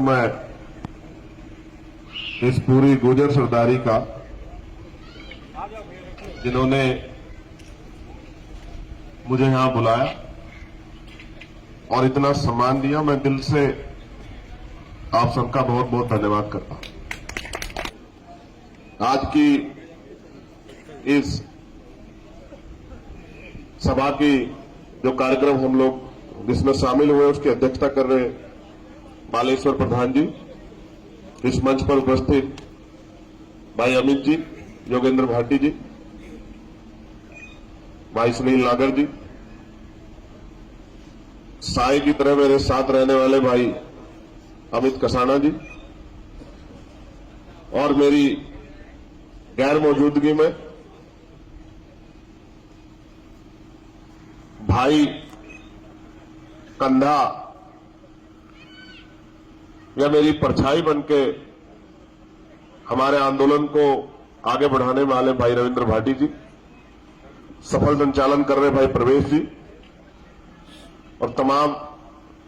हूं मैं इस पूरी गुर्जर सरदारी का, जिन्होंने मुझे यहां बुलाया और इतना सम्मान दिया। मैं दिल से आप सबका बहुत बहुत धन्यवाद करता हूं। आज की इस सभा की जो कार्यक्रम हम लोग जिसमें शामिल हुए उसकी अध्यक्षता कर रहे बालेश्वर प्रधान जी, इस मंच पर उपस्थित भाई अमित जी, योगेंद्र भाटी जी, भाई सुनील नागर जी, साई की तरह मेरे साथ रहने वाले भाई अमित कसाना जी, और मेरी गैर मौजूदगी में भाई कंधा या मेरी परछाई बनके हमारे आंदोलन को आगे बढ़ाने वाले भाई रविंद्र भाटी जी, सफल संचालन कर रहे भाई प्रवेश जी, और तमाम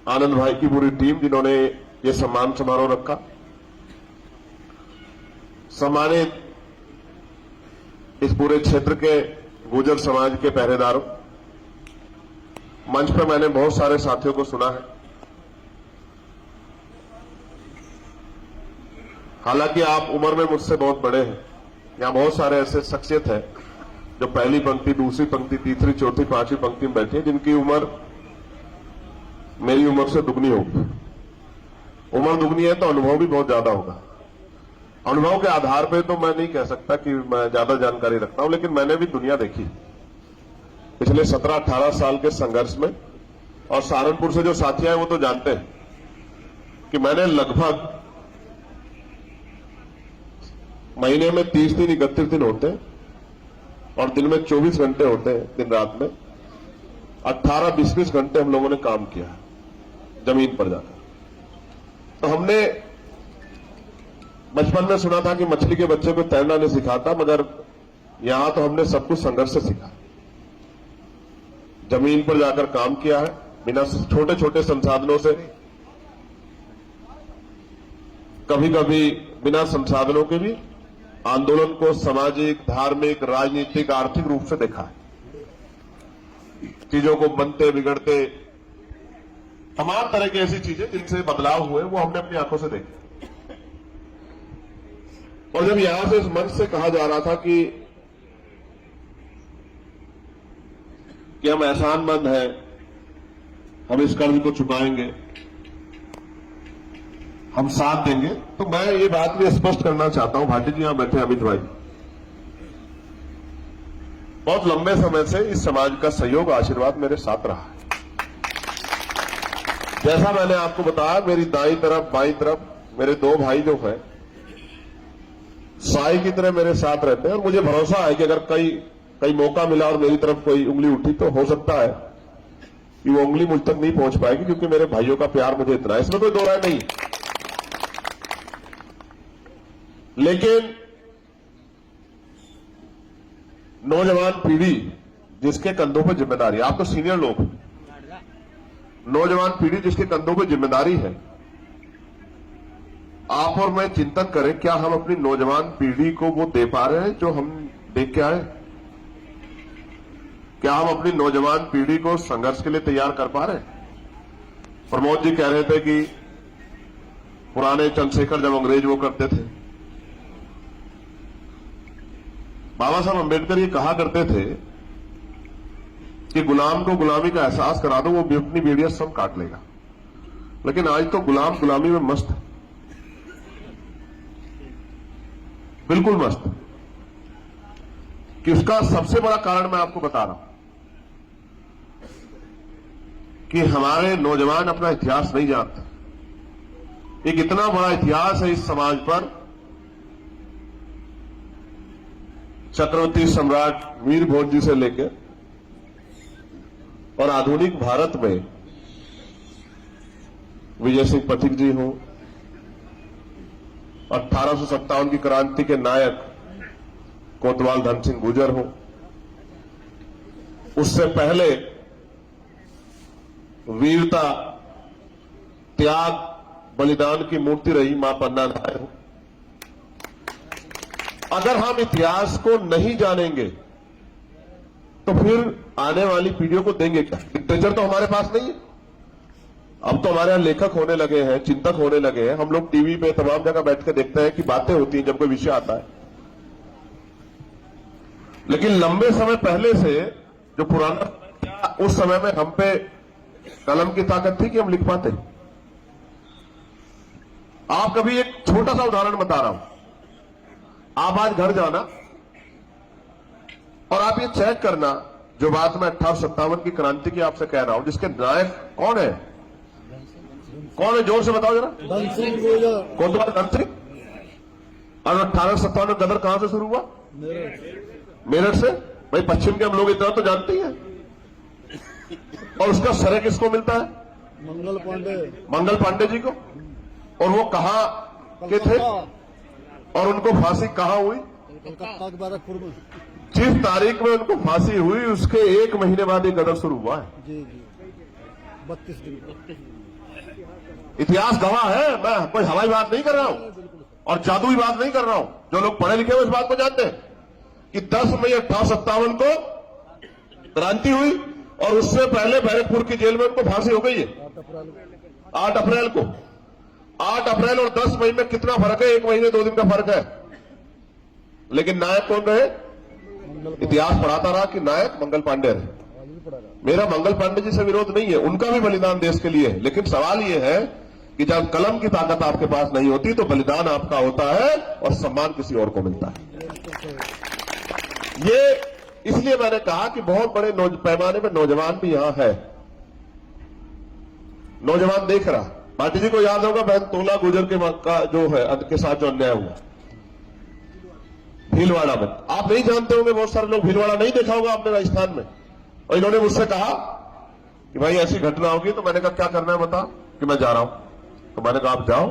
आनंद भाई की पूरी टीम जिन्होंने ये सम्मान समारोह रखा। सम्मानित इस पूरे क्षेत्र के गुर्जर समाज के पहरेदारों, मंच पर मैंने बहुत सारे साथियों को सुना है। हालांकि आप उम्र में मुझसे बहुत बड़े हैं। यहां बहुत सारे ऐसे शख्सियत हैं जो पहली पंक्ति, दूसरी पंक्ति, तीसरी, चौथी, पांचवी पंक्ति में बैठे हैं, जिनकी उम्र मेरी उम्र से दुगनी होगी। उम्र दुगनी है तो अनुभव भी बहुत ज्यादा होगा। अनुभव के आधार पर तो मैं नहीं कह सकता कि मैं ज्यादा जानकारी रखता हूं, लेकिन मैंने भी दुनिया देखी पिछले 17-18 साल के संघर्ष में। और सहारनपुर से जो साथी आए वो तो जानते हैं कि मैंने लगभग महीने में 30 दिन 31 दिन होते हैं और दिन में 24 घंटे होते हैं, दिन रात में 18-20 घंटे हम लोगों ने काम किया है जमीन पर जाकर। तो हमने बचपन में सुना था कि मछली के बच्चे को तैरना नहीं सिखाता, मगर यहां तो हमने सब कुछ संघर्ष से सीखा। जमीन पर जाकर काम किया है, बिना छोटे छोटे संसाधनों से, कभी कभी बिना संसाधनों के भी आंदोलन को सामाजिक, धार्मिक, राजनीतिक, आर्थिक रूप से देखा है। चीजों को बनते बिगड़ते, तमाम तरह की ऐसी चीजें जिनसे बदलाव हुए वो हमने अपनी आंखों से देखे। और जब यहां से इस मंच से कहा जा रहा था कि हम एहसानमंद हैं, हम इस कर्ज को चुकाएंगे, हम साथ देंगे, तो मैं ये बात भी स्पष्ट करना चाहता हूं। भाटी जी यहां बैठे, अमित भाई, बहुत लंबे समय से इस समाज का सहयोग, आशीर्वाद मेरे साथ रहा है। जैसा मैंने आपको बताया, मेरी दाईं तरफ बाईं तरफ मेरे दो भाई जो है साई की तरह मेरे साथ रहते हैं, और मुझे भरोसा है कि अगर कई मौका मिला और मेरी तरफ कोई उंगली उठी तो हो सकता है कि वो उंगली मुझ तक नहीं पहुंच पाएगी, क्योंकि मेरे भाइयों का प्यार मुझे इतना है, इसमें कोई दो राय नहीं। लेकिन नौजवान पीढ़ी जिसके कंधों पर जिम्मेदारी, आप तो सीनियर लोग, नौजवान पीढ़ी जिसके कंधों पर जिम्मेदारी है, आप और मैं चिंतन करें, क्या हम अपनी नौजवान पीढ़ी को वो दे पा रहे हैं जो हम देख के आए? क्या हम अपनी नौजवान पीढ़ी को संघर्ष के लिए तैयार कर पा रहे हैं? प्रमोद जी कह रहे थे कि पुराने चंद्रशेखर जब अंग्रेज वो करते थे, बाबा साहब अंबेडकर ये कहा करते थे कि गुलाम को गुलामी का एहसास करा दो, वो अपनी बेड़ियां सब काट लेगा। लेकिन आज तो गुलाम गुलामी में मस्त है, बिल्कुल मस्त। कि उसका सबसे बड़ा कारण मैं आपको बता रहा हूं कि हमारे नौजवान अपना इतिहास नहीं जानते। एक इतना बड़ा इतिहास है इस समाज पर। चक्रवर्ती सम्राट वीर भोज जी से लेकर और आधुनिक भारत में विजय सिंह पथिक जी हो, 1857 की क्रांति के नायक कोतवाल धन सिंह गुर्जर हो, उससे पहले वीरता, त्याग बलिदान की मूर्ति रही मां पन्ना नायक। अगर हम इतिहास को नहीं जानेंगे तो फिर आने वाली पीढ़ियों को देंगे क्या? लिटरेचर तो हमारे पास नहीं है। अब तो हमारे यहां लेखक होने लगे हैं, चिंतक होने लगे हैं। हम लोग टीवी पे तमाम जगह बैठ के देखते हैं कि बातें होती हैं जब कोई विषय आता है, लेकिन लंबे समय पहले से जो पुराना, क्या उस समय में हम पे कलम की ताकत थी कि हम लिख पाते? आप कभी एक छोटा सा उदाहरण बता रहा हूं, आप आज घर जाना और आप ये चेक करना, जो बात मैं 1857 की क्रांति की आपसे कह रहा हूं, जिसके नायक कौन है? कौन है? जोर से बताओ जरा। कौन तुम्हारा धन सिंह? और 1857 में गदर कहां से शुरू हुआ? मेरठ से। भाई पश्चिम के हम लोग इतना तो जानते ही हैं। और उसका श्रेय किसको मिलता है? मंगल पांडे जी को। और वो कहां के थे और उनको फांसी कहां हुई? गोरखपुर में। जिस तारीख में उनको फांसी हुई उसके 1 महीने बाद ये गदर शुरू हुआ है। जी 32 दिन। इतिहास गवाह है। मैं कोई हवाई बात नहीं कर रहा हूं और जादुई बात नहीं कर रहा हूं। जो लोग पढ़े लिखे हुए इस बात को जानते हैं कि 10 मई 1857 को क्रांति हुई और उससे पहले बैरकपुर की जेल में उनको फांसी हो गई है 8 अप्रैल को। 8 अप्रैल और 10 मई में कितना फर्क है? 1 महीने 2 दिन का फर्क है। लेकिन नायक कौन रहे? इतिहास पढ़ाता रहा कि नायक मंगल पांडे रहे। मेरा मंगल पांडे जी से विरोध नहीं है, उनका भी बलिदान देश के लिए है। लेकिन सवाल यह है कि जब कलम की ताकत आपके पास नहीं होती तो बलिदान आपका होता है और सम्मान किसी और को मिलता है। ये इसलिए मैंने कहा कि बहुत बड़े पैमाने पर नौजवान भी यहां है। नौजवान देख रहा। पार्टी जी को याद होगा बहन तोला गुजर का जो है के साथ जो अन्याय हुआ भीलवाड़ा में। आप नहीं जानते होंगे, बहुत सारे लोग भीलवाड़ा नहीं देखा होगा आपने राजस्थान में। और इन्होंने मुझसे कहा कि भाई ऐसी घटना होगी। तो मैंने कहा क्या करना है बता? कि मैं जा रहा हूं। तो मैंने कहा आप जाओ,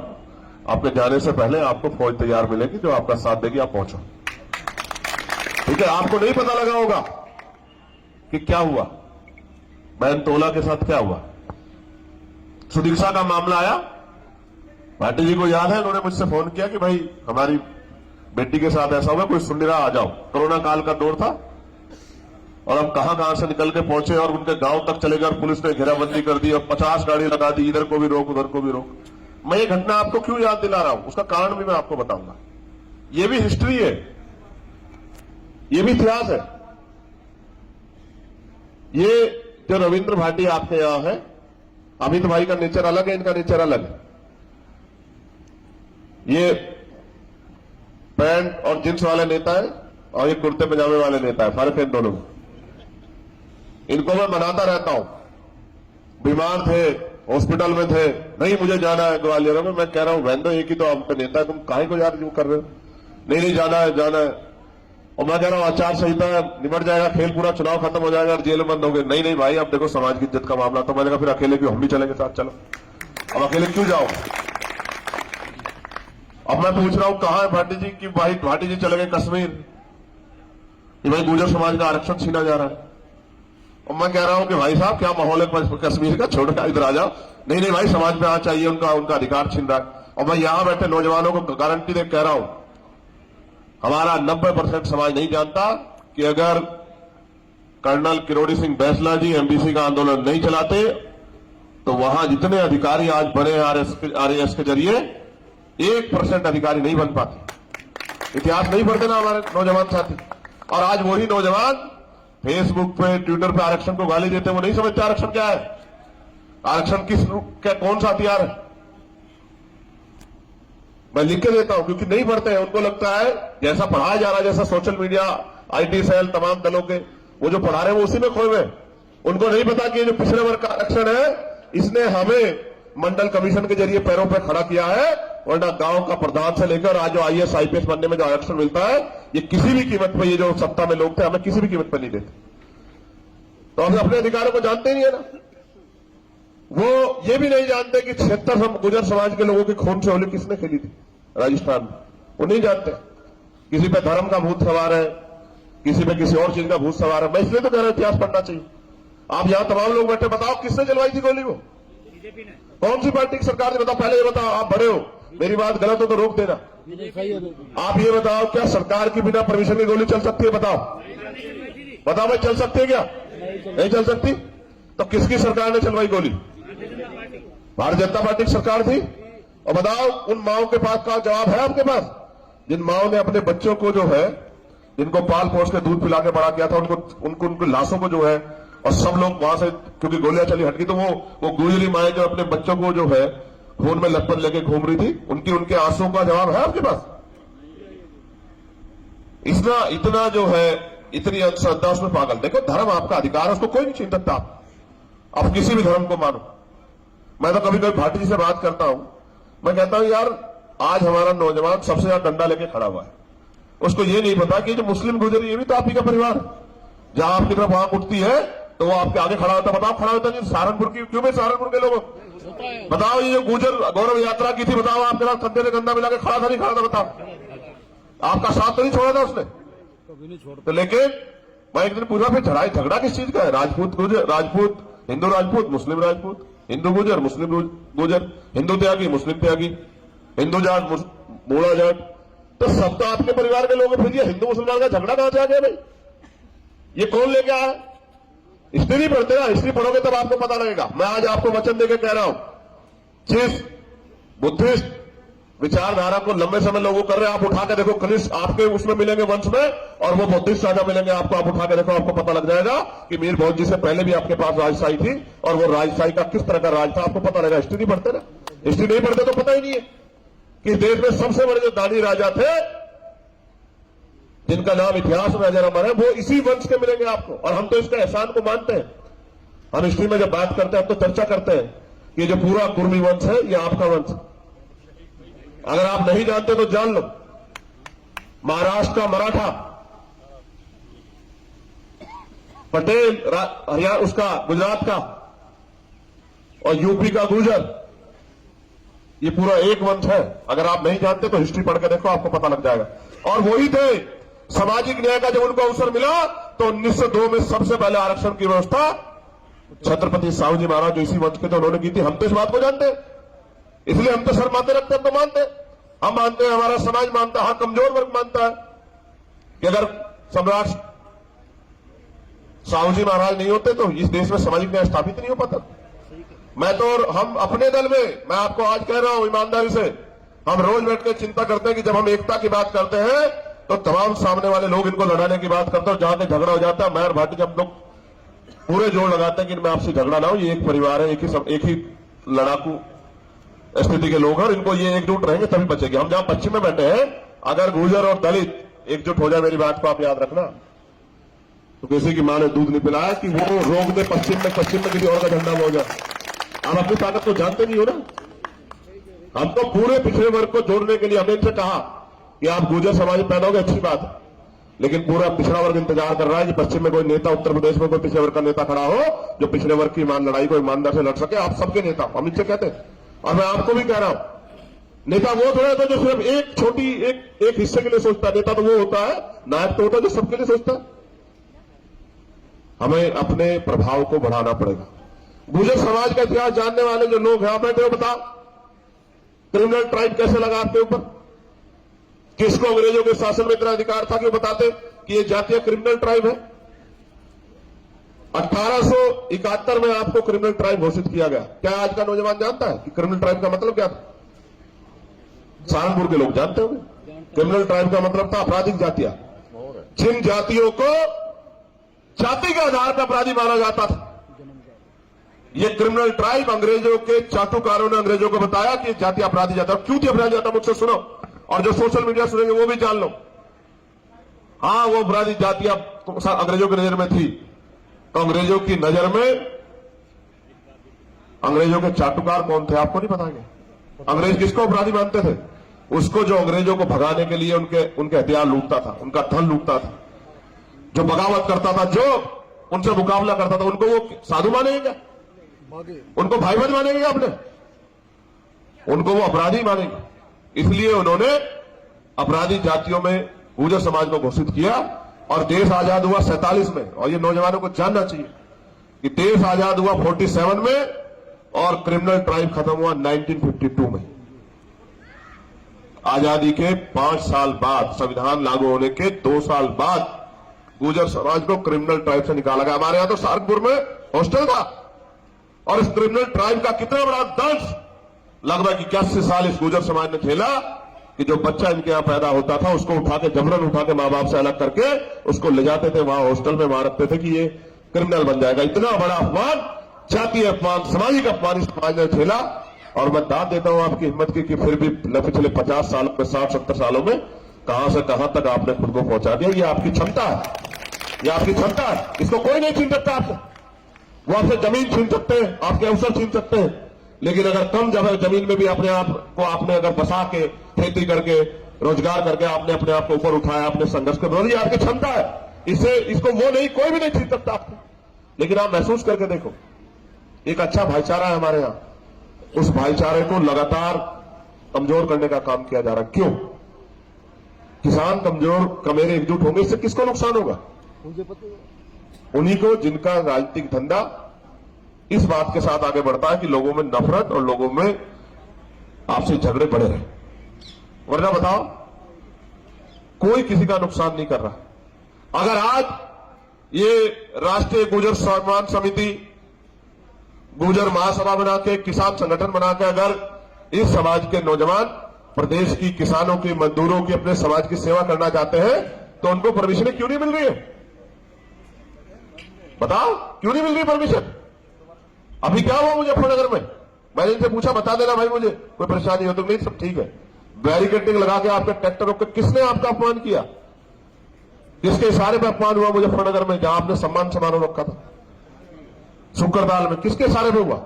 आपके जाने से पहले आपको फौज तैयार मिलेगी जो आपका साथ देगी, आप पहुंचो। ठीक है? आपको नहीं पता लगा होगा कि क्या हुआ, बहन तोला के साथ क्या हुआ। सुदीक्षा का मामला आया, भाटी जी को याद है, उन्होंने मुझसे फोन किया कि भाई हमारी बेटी के साथ ऐसा हुआ, कोई सुन नहीं रहा, आ जाओ। कोरोना काल का दौर था और हम कहां से निकल के पहुंचे और उनके गांव तक चले गए और पुलिस ने घेराबंदी कर दी और 50 गाड़ी लगा दी, इधर को भी रोक उधर को भी रोक। मैं ये घटना आपको क्यों याद दिला रहा हूं, उसका कारण भी मैं आपको बताऊंगा। ये भी हिस्ट्री है, ये भी इतिहास है। ये जो रविंद्र भाटी आपके यहां है, अमित भाई का नेचर अलग है, इनका नेचर अलग है। ये पैंट और जींस वाले नेता है और ये कुर्ते पजामे वाले नेता है, फर्क है इन दोनों में। इनको मैं मनाता रहता हूं। बीमार थे, हॉस्पिटल में थे, नहीं मुझे जाना है ग्वालियर में। मैं कह रहा हूं बहन एक ही तो आप पे नेता है, तुम काहे को यार यूं कर रहे हो? नहीं जाना है, जाना है। और मैं कह रहा हूं आचार संहिता निमट जाएगा, खेल पूरा, चुनाव खत्म हो जाएगा और जेल बंद हो गए। नहीं भाई, अब देखो समाज की इज्जत का मामला। तो मैंने कहा फिर अकेले क्यों, हम भी चलेंगे साथ, चलो। अब अकेले क्यों जाओ? अब मैं पूछ रहा हूं कहां है भाटी जी कि भाई भाटी जी चले गए कश्मीर, कि भाई गुर्जर समाज का आरक्षण छीना जा रहा है। और मैं कह रहा हूं कि भाई साहब क्या माहौल है कश्मीर का, छोड़ के इधर आ जाओ। नहीं भाई, समाज में आना चाहिए, उनका अधिकार छीन रहा है। और मैं यहां बैठे नौजवानों को गारंटी दे कह रहा हूं, हमारा 90% समाज नहीं जानता कि अगर कर्नल किरोड़ी सिंह बैसला जी एमबीसी का आंदोलन नहीं चलाते तो वहां जितने अधिकारी आज बने आरएएस के जरिए 1% अधिकारी नहीं बन पाते। इतिहास नहीं पढ़ते ना हमारे नौजवान साथी। और आज वही नौजवान फेसबुक पे, ट्विटर पे आरक्षण को गाली देते हैं। वो नहीं समझते आरक्षण क्या है, आरक्षण कौन सा हथियार है। मैं लिख के देता हूं क्योंकि नहीं पढ़ते हैं। उनको लगता है जैसा पढ़ाया जा रहा है, जैसा सोशल मीडिया, आईटी सेल, तमाम दलों के वो जो पढ़ा रहे हैं वो उसी में खोए हुए। उनको नहीं पता कि ये जो पिछड़े वर्ग का आरक्षण है, इसने हमें मंडल कमीशन के जरिए पैरों पर खड़ा किया है। वरना गांव का प्रधान से लेकर आज जो आईएएस आईपीएस बनने में जो आरक्षण मिलता है, ये किसी भी कीमत पर, ये जो सत्ता में लोग थे, हमें किसी भी कीमत पर नहीं देते। तो हम अपने अधिकारों को जानते नहीं है ना। वो ये भी नहीं जानते कि 76 गुर्जर समाज के लोगों के खून से होली किसने खेली थी राजस्थान में, वो नहीं जानते। किसी पे धर्म का भूत सवार है, किसी पे किसी और चीज का भूत सवार है। मैं इसलिए तो कह रहा हूं इतिहास पढ़ना चाहिए। आप यहां तमाम लोग बैठे, बताओ किसने चलवाई थी गोली? वो कौन सी पार्टी की सरकार ने? बताओ, पहले ये बताओ, आप बड़े हो, मेरी बात गलत हो तो रोक देना। सही है बिल्कुल। आप ये बताओ, क्या सरकार की बिना परमिशन की गोली चल सकती है? बताओ बताओ भाई, चल सकती है क्या? नहीं चल सकती। तो किसकी सरकार ने चलवाई गोली? भारतीय जनता पार्टी की सरकार थी। और बताओ, उन माओं के पास का जवाब है आपके पास, जिन माओं ने अपने बच्चों को जो है, जिनको पाल पोस के दूध पिला के बड़ा किया था, उनको लाशों को जो है, और सब लोग वहां से क्योंकि गोलियां चली हटकी, तो वो गुजरी माए जो अपने बच्चों को जो है खून में लथपथ लेके घूम रही थी, उनके आंसुओं का जवाब है आपके पास? इतना जो है, इतनी अंधश्रद्धा उसमें पागल। देखो, धर्म आपका अधिकार है, उसको कोई नहीं छीन सकता। आप किसी भी धर्म को मानो। मैं तो कभी कभी भाटी जी से बात करता हूं, मैं कहता हूं यार, आज हमारा नौजवान सबसे ज्यादा डंडा लेके खड़ा हुआ है, उसको ये नहीं पता कि जो मुस्लिम गुजरी, ये भी तो आप ही का परिवार है। जहां आपकी तरफ आंख उठती है तो वो आपके आगे खड़ा होता। बताओ, खड़ा होता नहीं सहारनपुर की? क्यों भाई सहारनपुर के लोगों? बताओ, ये जो गुजर गौरव यात्रा की थी, बताओ आपके साथ कंधे से कंधा मिला के खड़ा था, नहीं खड़ा था? बताओ, आपका साथ तो नहीं छोड़ा था उसने? कभी नहीं छोड़ता। तो लेकिन मैं एक दिन पूछा, फिर झगड़ा किस चीज का है? राजपूत गुजर, राजपूत हिंदू, राजपूत मुस्लिम, राजपूत हिंदू गुजर, मुस्लिम गुजर, हिंदू त्यागी, मुस्लिम त्यागी, हिंदू जाट, मूड़ा जाट, तो सब तो आपके परिवार के लोग हैं। फिर ये हिंदू मुसलमान का झगड़ा कहां से आ गया भाई? ये कौन लेके आया? हिस्ट्री पढ़ते ना, हिस्ट्री पढ़ोगे तब आपको पता लगेगा। मैं आज आपको वचन देकर कह रहा हूं, जिस बुद्धिस्ट विचारधारा को लंबे समय लोगों कर रहे हैं, आप उठा के देखो, कनिष्ठ आपके उसमें मिलेंगे वंश में, और वो बुद्धिस्ट राजा मिलेंगे आपको। आप उठा के देखो, आपको पता लग जाएगा कि मीर भोज जी से पहले भी आपके पास राजशाही थी, और वो राजशाही का किस तरह का राज था, आपको पता लगेगा। हिस्ट्री नहीं पढ़ते ना, हिस्ट्री नहीं पढ़ते तो पता ही नहीं है कि देश में सबसे बड़े जो दानी राजा थे, जिनका नाम इतिहास में अजर अमर है, वो इसी वंश के मिलेंगे आपको। और हम तो इसका एहसान को मानते हैं। हम हिस्ट्री में जब बात करते हैं, हम तो चर्चा करते हैं कि जो पूरा कुर्मी वंश है, ये आपका वंश। अगर आप नहीं जानते तो जान लो, महाराष्ट्र का मराठा, पटेल हरियाणा उसका, गुजरात का, और यूपी का गुर्जर, ये पूरा एक वंश है। अगर आप नहीं जानते तो हिस्ट्री पढ़ के देखो, आपको पता लग जाएगा। और वही थे, सामाजिक न्याय का जब उनको अवसर मिला तो 1902 में सबसे पहले आरक्षण की व्यवस्था छत्रपति साहू जी महाराज जो इसी वंश के थे, उन्होंने की थी। हम तो इस बात को जानते हैं, इसलिए हम तो शर्माते रखते, हम तो मानते हैं, हम मानते हैं, हमारा समाज मानता है, हाँ कमजोर वर्ग मानता है कि अगर सम्राट साहू जी महाराज नहीं होते तो इस देश में सामाजिक न्याय स्थापित नहीं हो पाता। मैं तो, और हम अपने दल में, मैं आपको आज कह रहा हूं ईमानदारी से, हम रोज बैठ कर चिंता करते हैं कि जब हम एकता की बात करते हैं तो तमाम सामने वाले लोग इनको लड़ाने की बात करते हैं, और जहां तक झगड़ा हो जाता है, मैं और भाटी जब लोग पूरे जोर लगाते हैं कि इनमें आपसे झगड़ा ना हो, ये एक परिवार है, एक ही लड़ाकू स्थिति के लोग हैं, और इनको ये एकजुट रहेंगे तभी बचेंगे। हम जहां पश्चिम में बैठे हैं, अगर गुर्जर और दलित एकजुट हो जाए, मेरी बात को आप याद रखना, तो किसी की मां ने दूध नहीं पिलाया कि वो रोक दे पश्चिम में किसी और का झंडा हो जाए। आप अपनी ताकत को जानते नहीं हो ना। हम तो पूरे पिछड़े वर्ग को जोड़ने के लिए, हमने इनसे कहा कि आप गुर्जर समाज में पैदा हो गए, अच्छी बात है, लेकिन पूरा पिछड़ा वर्ग इंतजार कर रहा है कि पश्चिम में कोई नेता, उत्तर प्रदेश में कोई पिछड़े वर्ग का नेता खड़ा हो जो पिछड़े वर्ग की लड़ाई को ईमानदार से लड़ सके। आप सबके नेता, हम इनसे कहते हैं, और मैं आपको भी कह रहा हूं, नेता वो थोड़ा था जो सिर्फ एक छोटी एक हिस्से के लिए सोचता है। नेता तो वो होता है, नायक तो होता है जो सबके लिए सोचता है। हमें अपने प्रभाव को बढ़ाना पड़ेगा। गुर्जर समाज का इतिहास जानने वाले जो लोग हैं, आप बैठे हो, बताओ क्रिमिनल ट्राइब कैसे लगा आपके ऊपर? किसको अंग्रेजों के शासन में इतना अधिकार था कि वो बताते कि ये जातीय क्रिमिनल ट्राइब है? 1871 में आपको क्रिमिनल ट्राइब घोषित किया गया। क्या आज का नौजवान जानता है कि क्रिमिनल ट्राइब का मतलब क्या था? सहारनपुर के लोग जानते होंगे। क्रिमिनल ट्राइब का मतलब था आपराधिक जातियां, जिन जातियों को जाति के आधार पर अपराधी माना जाता था। ये क्रिमिनल ट्राइब अंग्रेजों के चाटुकारों ने अंग्रेजों को बताया कि जाति अपराधी जाता है। क्यों थी अपराधी जाता, मुझसे सुनो, और जो सोशल मीडिया सुनेंगे वो भी जान लो। हाँ, वो अपराधी जातियां अंग्रेजों की नजर में थी, तो अंग्रेजों की नजर में अंग्रेजों के चाटुकार कौन थे आपको नहीं पता क्या? अंग्रेज किसको अपराधी मानते थे? उसको जो अंग्रेजों को भगाने के लिए उनके हथियार लूटता था, उनका धन लूटता था, जो बगावत करता था, जो उनसे मुकाबला करता था, उनको वो साधु मानेंगे क्या? उनको भाई बहन मानेंगे आपने? उनको वो अपराधी मानेंगे। इसलिए उन्होंने अपराधी जातियों में गुर्जर समाज को घोषित किया, और देश आजाद हुआ 47 में। और ये नौजवानों को जानना चाहिए कि देश आजाद हुआ 47 में, और क्रिमिनल ट्राइब खत्म हुआ 1952 में। आजादी के 5 साल बाद, संविधान लागू होने के 2 साल बाद गुर्जर समाज को क्रिमिनल ट्राइब से निकाला गया। हमारे यहां तो सारंगपुर में हॉस्टल था और इस क्रिमिनल ट्राइब का कितना बड़ा दंश लगभग 81 साल इस गुर्जर समाज ने झेला कि जो बच्चा इनके यहां पैदा होता था उसको उठा के, जबरन उठा के मां बाप से अलग करके उसको ले जाते थे, वहां हॉस्टल में वहां रखते थे कि ये क्रिमिनल बन जाएगा। इतना बड़ा अपमान, जातीय अपमान, सामाजिक अपमान इस समाज ने झेला। और मैं दाद देता हूं आपकी हिम्मत की कि फिर भी पिछले 50 सालों में, 60-70 सालों में कहां से कहां तक आपने खुद को पहुंचा दिया। ये आपकी क्षमता है, ये आपकी क्षमता है, इसको कोई नहीं छीन सकता आपसे। वो आपसे जमीन छीन सकते हैं, आपके अवसर छीन सकते हैं, लेकिन अगर कम जमीन में भी अपने आप को आपने अगर बसा के, खेती करके, रोजगार करके आपने अपने आप को ऊपर उठाया, आपने संघर्ष कर, ये आपकी क्षमता है। इसको वो नहीं, कोई भी नहीं छीन सकता आपको। लेकिन आप महसूस करके देखो, एक अच्छा भाईचारा है हमारे यहां, उस भाईचारे को लगातार कमजोर करने का काम किया जा रहा है। क्यों? किसान कमजोर, कमेरे एकजुट होंगे, इससे किसको नुकसान होगा? मुझे पता है। उन्हीं को जिनका राजनीतिक धंधा इस बात के साथ आगे बढ़ता है कि लोगों में नफरत और लोगों में आपसी झगड़े बढ़े रहे। वरना बताओ, कोई किसी का नुकसान नहीं कर रहा। अगर आज ये राष्ट्रीय गुर्जर सम्मान समिति, गुर्जर महासभा बना के, किसान संगठन बना के अगर इस समाज के नौजवान प्रदेश की किसानों की, मजदूरों की, अपने समाज की सेवा करना चाहते हैं, तो उनको परमिशन क्यों नहीं मिल रही है? बताओ, क्यों नहीं मिल रही परमिशन? अभी क्या हुआ मुजफ्फरनगर में? मैंने इनसे पूछा, बता देना भाई मुझे, कोई परेशानी हो तो। नहीं, सब ठीक है। बैरिकेडिंग लगा के आपके ट्रैक्टर रोक के किसने आपका अपमान किया? किसके इशारे पे अपमान हुआ मुजफ्फरनगर में, जहां आपने सम्मान समारोह रखा था? शुक्रदाल में किसके इशारे पे हुआ?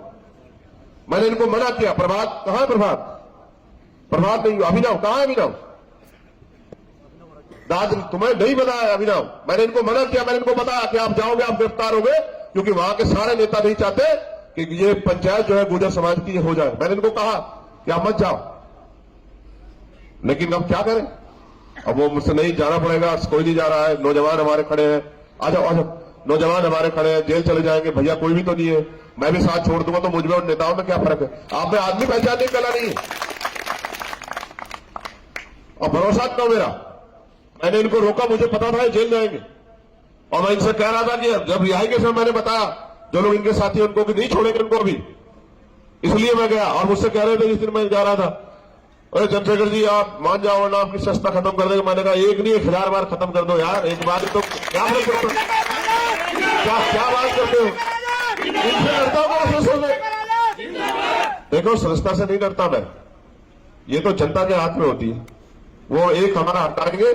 मैंने इनको मना किया। प्रभात कहां है? प्रभात नहीं हुआ। अभिनव कहां है? अभिनव दाद तुम्हें नहीं बताया अभिनव। मैंने इनको मना किया, मैंने इनको बताया कि आप जाओगे, आप गिरफ्तार होगे, क्योंकि वहां के सारे नेता नहीं चाहते कि ये पंचायत जो है गुर्जर समाज की हो जाए। मैंने इनको कहा कि आप मत जाओ, लेकिन अब क्या करें? अब वो मुझसे नहीं जाना पड़ेगा, कोई नहीं जा रहा है। नौजवान हमारे खड़े हैं, आ जाओ, नौजवान हमारे खड़े हैं, जेल चले जाएंगे, भैया कोई भी तो नहीं है, मैं भी साथ छोड़ दूंगा। तो मुझ में और नेताओं में क्या फर्क है? आप में आदमी पहचानने की कला नहीं है और भरोसा क्यों मेरा? मैंने इनको रोका, मुझे पता था जेल जाएंगे, और मैं इनसे कह रहा था कि जब रिहाई के समय मैंने बताया जो लोग इनके साथी उनको कि नहीं छोड़ेंगे इनको अभी, इसलिए मैं गया। और मुझसे कह रहे थे जिस दिन मैं जा रहा था, अरे चंद्रशेखर जी आप मान जाओ वरना आपकी सस्ता खत्म कर देंगे। मैंने कहा एक नहीं 1000 बार खत्म कर दो यार, एक बार तो क्या बात करते हो? इनसे डरता हूं? देखो, संस्था से नहीं डरता मैं, ये तो जनता के हाथ में होती है। वो एक हमारा हटाएंगे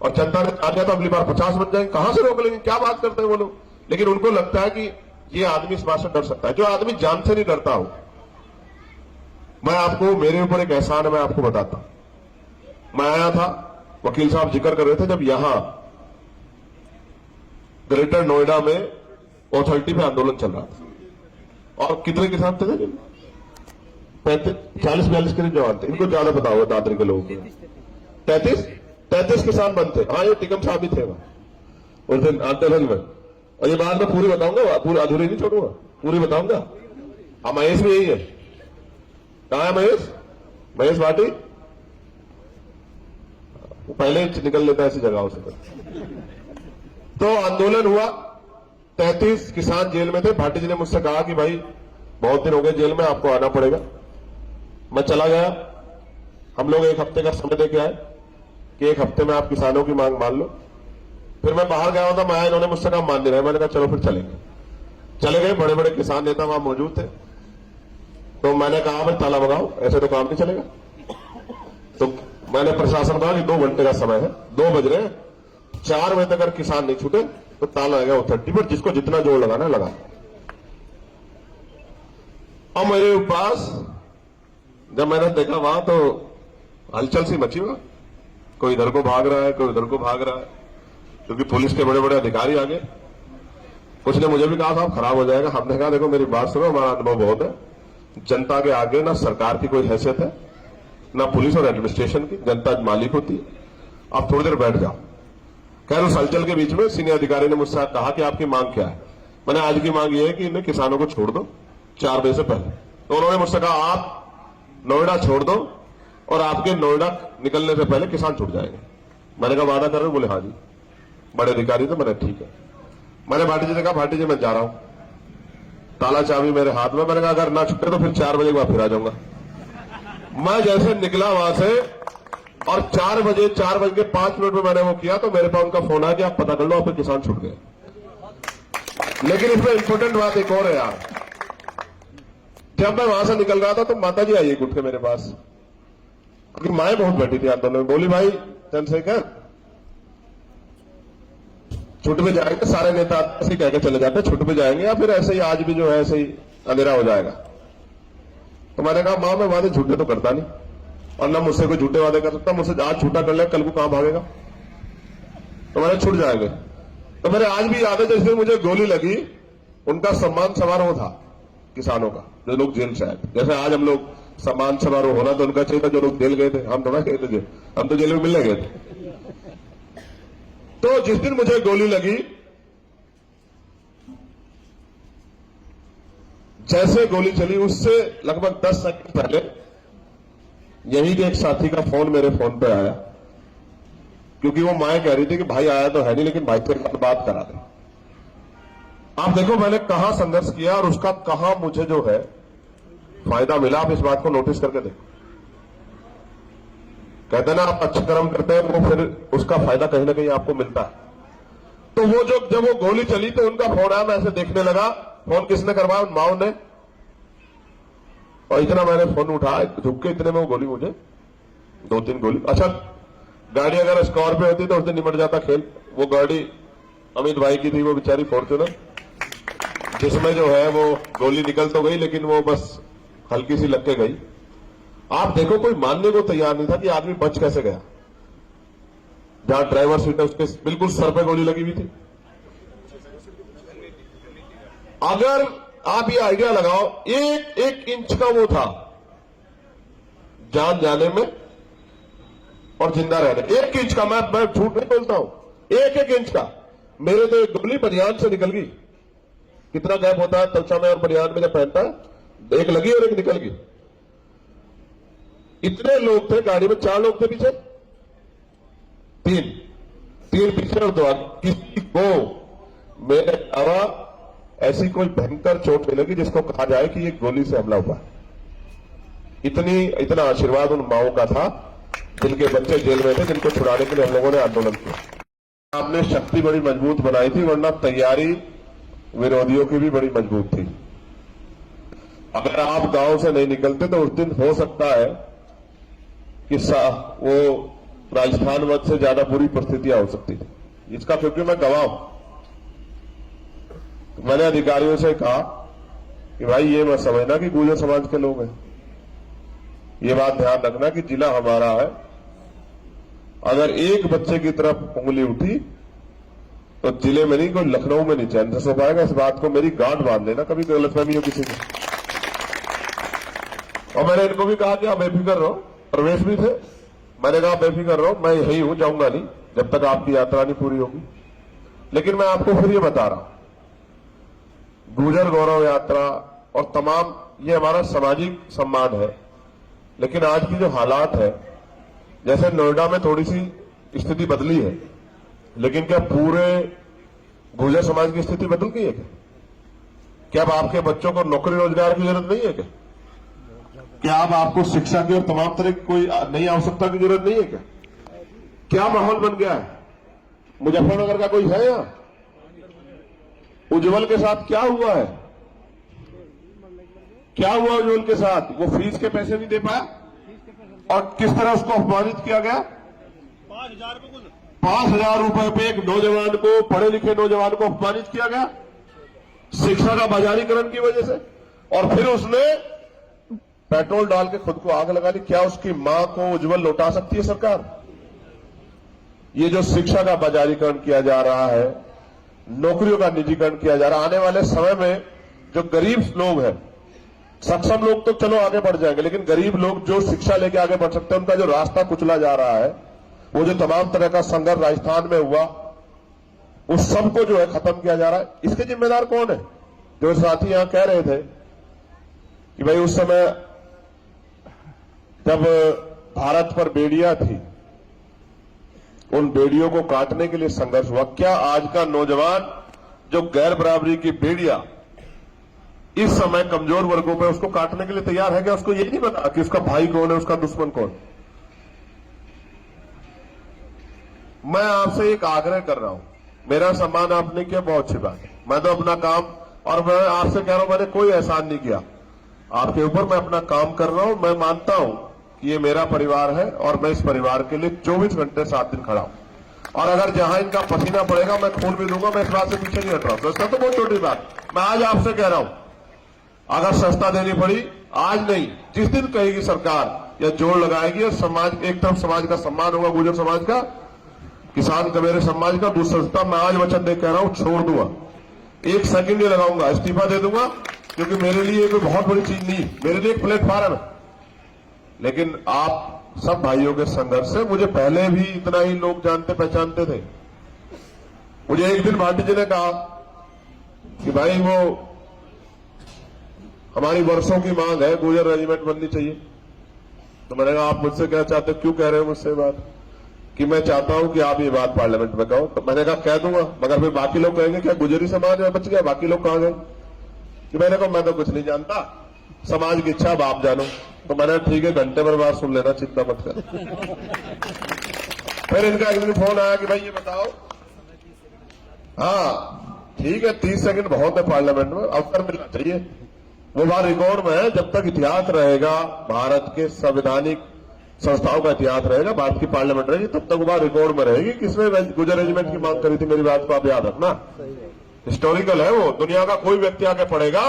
और जनता ने आ गया तो अगली बार 50 बन जाएंगे, कहां से रोक लेंगे? क्या बात करते हैं वो लोग? लेकिन उनको लगता है कि ये आदमी इस बात से डर सकता है। जो आदमी जान से नहीं डरता हो, मैं आपको, मेरे ऊपर एक एहसान है, मैं आपको बताता हूं। मैं आया था, वकील साहब जिक्र कर रहे थे, जब यहां ग्रेटर नोएडा में ऑथोरिटी पे आंदोलन चल रहा था, और कितने किसान थे? 40-42 के जवान थे। इनको ज्यादा पता होगा दादरी के लोगों को। 33 किसान बनते। हाँ, ये टिकम साहब भी थे वहां उस दिन आंदोलन में। और ये बात मैं पूरी बताऊंगा, पूरी अधूरी नहीं छोड़ूंगा, पूरी बताऊंगा। हाँ, महेश भी यही है। कहां है महेश? महेश भाटी वो पहले ही निकल लेता है ऐसी जगहों से। तो आंदोलन हुआ, 33 किसान जेल में थे। भाटी जी ने मुझसे कहा कि भाई बहुत दिन हो गए जेल में, आपको आना पड़ेगा। मैं चला गया। हम लोग 1 हफ्ते का समय देके आए कि 1 हफ्ते में आप किसानों की मांग मान लो। फिर मैं बाहर गया था, मैं, इन्होंने मुझसे कहा मान नहीं रहे। मैंने कहा चलो फिर चलेंगे। चले गए। बड़े बड़े किसान नेता वहां मौजूद थे। तो मैंने कहा भाई ताला लगाओ, ऐसे तो काम नहीं चलेगा। तो मैंने प्रशासन कहा कि 2 घंटे का समय है, 2 बज रहे हैं, 4 बजे तक अगर किसान नहीं छूटे तो ताला लगेगा अथॉरिटी पर, जिसको जितना जोर लगाना लगा। और मेरे पास जब मैंने देखा वहां तो हलचल सी मची हुआ, कोई इधर को भाग रहा है, कोई उधर को भाग रहा है, क्योंकि पुलिस के बड़े बड़े अधिकारी आ गए। कुछ ने मुझे भी कहा साहब खराब हो जाएगा। हमने कहा देखो मेरी बात सुनो, हमारा अनुभव बहुत है, जनता के आगे ना सरकार की कोई हैसियत है, ना पुलिस और एडमिनिस्ट्रेशन की, जनता मालिक होती है। आप थोड़ी देर बैठ जाओ। खैर उस हलचल के बीच में सीनियर अधिकारी ने मुझसे कहा कि आपकी मांग क्या है? मैंने आज की मांग ये है कि इन्हें किसानों को छोड़ दो 4 बजे से पहले। तो उन्होंने मुझसे कहा आप नोएडा छोड़ दो और आपके नोएडा निकलने से पहले किसान छूट जाएंगे। मैंने कहा वादा कर रहे हो? बोले हाँ जी। बड़े अधिकारी, तो मैंने ठीक है। मैंने भाटी जी से कहा भाटी जी मैं जा रहा हूं, ताला चाबी मेरे हाथ में। मैंने कहा अगर ना छूटे तो फिर 4 बजे के बाद फिर आ जाऊंगा। मैं जैसे निकला वहां से और 4 बजे 4:05 में मैंने वो किया तो मेरे पास उनका फोन आया कि आप पता कर लो आपके किसान छूट गए। लेकिन इसमें इंपॉर्टेंट बात एक और है यार, जब मैं वहां से निकल रहा था तो माता जी आई उठ के मेरे पास, क्योंकि माएँ बहुत बैठी थी आंदोलन में। बोली भाई चंद्रशेखर छुट में जाएंगे, सारे नेता ऐसे कह के चले जाते छुट में जाएंगे या फिर ऐसे ही आज भी जो है ऐसे ही अंधेरा हो जाएगा। तो मैंने कहा मां मैं वादे झूठे तो करता नहीं और ना मुझसे कोई झूठे वादे कर सकता। मुझसे आज झूठा कर ले कल को कहां भागेगा, तो मैंने छूट जाएंगे। तो मेरे आज भी याद है जैसे मुझे गोली लगी, उनका सम्मान समारोह था किसानों का, जो लोग जेल से आए। जैसे आज हम लोग सम्मान समारोह होना तो उनका चाहिए था जो लोग जेल गए थे, हम थोड़ा गए थे, हम तो जेल में मिलने गए थे। तो जिस दिन मुझे गोली लगी, जैसे गोली चली उससे लगभग 10 सेकंड पहले यही के एक साथी का फोन मेरे फोन पे आया, क्योंकि वो मां कह रही थी कि भाई आया तो है नहीं लेकिन भाई से बात करा दे। आप देखो मैंने कहां संघर्ष किया और उसका कहां मुझे जो है फायदा मिला। आप इस बात को नोटिस करके देखो। कहते ना आप अच्छे कर्म करते हैं वो फिर उसका फायदा कहीं ना कहीं आपको मिलता है। तो वो जब वो गोली चली तो उनका फोन आया, मैं ऐसे देखने लगा, फोन किसने करवाया? उन माओ ने। और इतना मैंने फोन उठाया, झुक के इतने में वो गोली मुझे 2-3 गोली। अच्छा गाड़ी अगर स्कॉर्पियो होती तो उस दिन निपट जाता खेल। वो गाड़ी अमित भाई की थी, वो बेचारी फॉर्च्यूनर, जिसमें जो है वो गोली निकल तो गई लेकिन वो बस हल्की सी लग के गई। आप देखो कोई मानने को तैयार नहीं था कि आदमी बच कैसे गया। जहां ड्राइवर सीट है उसके बिल्कुल सर पे गोली लगी हुई थी। अगर आप ये आइडिया लगाओ, एक इंच का वो था जान जाने में और जिंदा रहने। 1 इंच का, मैं झूठ नहीं बोलता हूं, 1 इंच का। मेरे तो एक गोली बनियान से निकल गई। कितना गैप होता है तलछा में और बनियान में जब पहनता है, एक लगी और एक निकल गई। इतने लोग थे गाड़ी में, 4 लोग थे पीछे, 3 पीछे और 2 आगे। किसी को मेरे अलावा ऐसी कोई भयंकर चोट नहीं लगी जिसको कहा जाए कि ये गोली से हमला हुआ। इतना आशीर्वाद उन माओं का था जिनके बच्चे जेल में थे, जिनको छुड़ाने के लिए हम लोगों ने आंदोलन किया। आपने शक्ति बड़ी मजबूत बनाई थी, वरना तैयारी विरोधियों की भी बड़ी मजबूत थी। अगर आप गांव से नहीं निकलते तो उस दिन हो सकता है कि वो राजस्थान वध से ज्यादा बुरी परिस्थितियां हो सकती थी। इसका क्योंकि मैं गवाह हूं। मैंने अधिकारियों से कहा कि भाई ये मत समझना कि गुर्जर समाज के लोग हैं, ये बात ध्यान रखना कि जिला हमारा है। अगर एक बच्चे की तरफ उंगली उठी तो जिले में नहीं, कोई लखनऊ में नहीं चैन से सो पाएगा। इस बात को मेरी गांठ बांध देना, कभी गलतफहमी हो किसी की। और मैंने इनको भी कहा कि आप बेफिक्र रहो, प्रवेश भी थे। मैंने कहा बेफिक्र रहो, मैं यही हूं, जाऊंगा नहीं जब तक आपकी यात्रा नहीं पूरी होगी। लेकिन मैं आपको फिर ये बता रहा हूं, गुर्जर गौरव यात्रा और तमाम ये हमारा सामाजिक सम्मान है। लेकिन आज की जो हालात है, जैसे नोएडा में थोड़ी सी स्थिति बदली है, लेकिन क्या पूरे गुर्जर समाज की स्थिति बदल गई है? क्या अब आपके बच्चों को नौकरी रोजगार की जरूरत नहीं है? क्या अब आपको शिक्षा की और तमाम तरह की कोई नई आवश्यकता की जरूरत नहीं है? क्या माहौल बन गया है? मुजफ्फरनगर का कोई है यहां? उज्जवल के साथ क्या हुआ है? क्या हुआ उज्जवल के साथ? वो फीस के पैसे नहीं दे पाया और किस तरह उसको अपमानित किया गया। 5,000 रुपए पे एक नौजवान को, पढ़े लिखे नौजवान को अपमानित किया गया शिक्षा का बाजारीकरण की वजह से। और फिर उसने पेट्रोल डाल के खुद को आग लगा ली। क्या उसकी मां को उज्जवल लौटा सकती है सरकार? ये जो शिक्षा का बाजारीकरण किया जा रहा है, नौकरियों का निजीकरण किया जा रहा है, आने वाले समय में जो गरीब लोग हैं, सक्षम लोग तो चलो आगे बढ़ जाएंगे, लेकिन गरीब लोग जो शिक्षा लेके आगे बढ़ सकते हैं, उनका जो रास्ता कुचला जा रहा है, वो जो तमाम तरह का संघर्ष राजस्थान में हुआ, उस सबको जो है खत्म किया जा रहा है। इसके जिम्मेदार कौन है? जो साथी यहां कह रहे थे कि भाई उस समय जब भारत पर बेड़ियां थी, उन बेड़ियों को काटने के लिए संघर्ष हुआ। क्या आज का नौजवान जो गैर बराबरी की बेड़ियां इस समय कमजोर वर्गों पे उसको काटने के लिए तैयार है क्या? उसको ये नहीं पता कि उसका भाई कौन है, उसका दुश्मन कौन? मैं आपसे एक आग्रह कर रहा हूं, मेरा सम्मान आपने किया, बहुत अच्छी बात है। मैं तो अपना काम, और मैं आपसे कह रहा हूं, मैंने कोई एहसान नहीं किया आपके ऊपर, मैं अपना काम कर रहा हूं। मैं मानता हूं कि ये मेरा परिवार है और मैं इस परिवार के लिए 24 घंटे 7 दिन खड़ा हूं, और अगर जहां इनका पसीना पड़ेगा मैं खून भी दूंगा। मैं इस बात से पीछे नहीं हट रहा हूं। दोस्तों, तो बहुत छोटी बात, मैं आज आपसे कह रहा हूं, अगर सस्ता देनी पड़ी, आज नहीं, जिस दिन कहेगी सरकार या जोड़ लगाएगी, और समाज, एक तरफ समाज का सम्मान होगा, गुर्जर समाज का, किसान का, मेरे समाज का, दूसरा सस्ता, मैं आज वचन दे कह रहा हूं, छोड़ दूंगा, एक सेकंड नहीं लगाऊंगा, इस्तीफा दे दूंगा, क्योंकि मेरे लिए कोई बहुत बड़ी चीज नहीं, मेरे लिए एक प्लेटफॉर्म है। लेकिन आप सब भाइयों के संघर्ष से मुझे पहले भी इतना ही लोग जानते पहचानते थे। मुझे एक दिन भाटी जी ने कहा कि भाई वो हमारी वर्षों की मांग है, गुर्जर रेजिमेंट बननी चाहिए। तो मैंने कहा आप मुझसे क्या चाहते, क्यों कह रहे हो मुझसे बात? कि मैं चाहता हूं कि आप ये बात पार्लियामेंट में कहो। तो मैंने कहा कह दूंगा, मगर फिर बाकी लोग कहेंगे क्या गुजरी समाज में बच गया, बाकी लोग कहां गए? कि मैंने कहा मैं तो कुछ नहीं जानता, समाज की इच्छा अब आप जानो। तो मैंने ठीक है, घंटे भर बात सुन लेना, चिंता मत कर। फिर इनका एक दिन फोन आया कि भाई ये बताओ, हाँ ठीक है 30 सेकंड बहुत है पार्लियामेंट में, अवसर मिलना चाहिए। वो बात रिकॉर्ड में है, जब तक इतिहास रहेगा, भारत के संवैधानिक संस्थाओं का इतिहास रहेगा, भारत की पार्लियामेंट रहेगी, तब तक वो बात रिकॉर्ड में रहेगी किसने गुर्जर रेजिमेंट की मांग करी थी। मेरी बात को आप याद रखना, हिस्टोरिकल है वो। दुनिया का कोई व्यक्ति आगे पढ़ेगा,